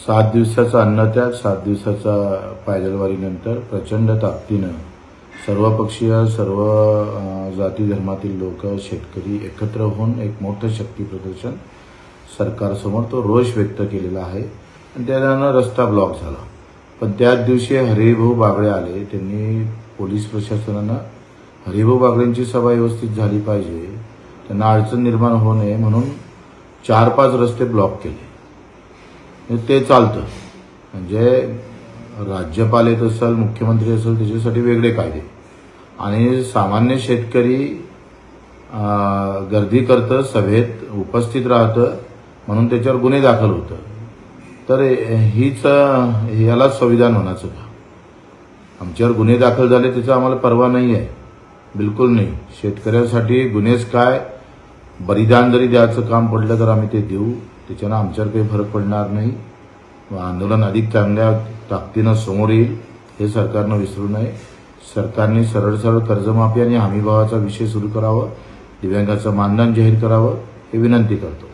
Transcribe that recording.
7 दिवसाचा अन्नत्याग, 7 दिवसाचा पायदलवारीनंतर प्रचंड ताकदीनं सर्वपक्षीय, सर्व जाती धर्मातील लोक, शेतकरी एकत्र होऊन एक मोठं शक्ती प्रदर्शन सरकारसमोर तो रोष व्यक्त केलेला आहे आणि त्यानं रस्ता ब्लॉक झाला। पण त्याच दिवशी हरिभाऊ बागडे आले। त्यांनी पोलीस प्रशासनानं हरिभाऊ बागडेंची सभा व्यवस्थित झाली पाहिजे, त्यांना अडचण निर्माण होऊ नये म्हणून 4-5 रस्ते ब्लॉक केले। ते चालतं, म्हणजे राज्यपाल येत असेल, मुख्यमंत्री असेल, त्याच्यासाठी वेगळे कायदे, आणि सामान्य शेतकरी गर्दी करतं, सभेत उपस्थित राहतं म्हणून त्याच्यावर गुन्हे दाखल होतं। तर याला संविधान म्हणायचं का? आमच्यावर गुन्हे दाखल झाले त्याचा आम्हाला पर्वा नाही आहे, बिलकुल नाही। शेतकऱ्यांसाठी गुन्हेच काय, बलिदान जरी द्यायचं काम पडलं तर आम्ही ते देऊ, त्याच्यानं आमच्यावर काही फरक पडणार नाही। आंदोलन अधिक चांगल्या ताकदीनं समोर येईल, हे सरकारनं विसरू नये। सरकारने सरळ सरळ कर्जमाफी आणि हमीभावाचा विषय सुरू करावा, दिव्यांगाचं मानधन जाहीर करावं, हे विनंती करतो।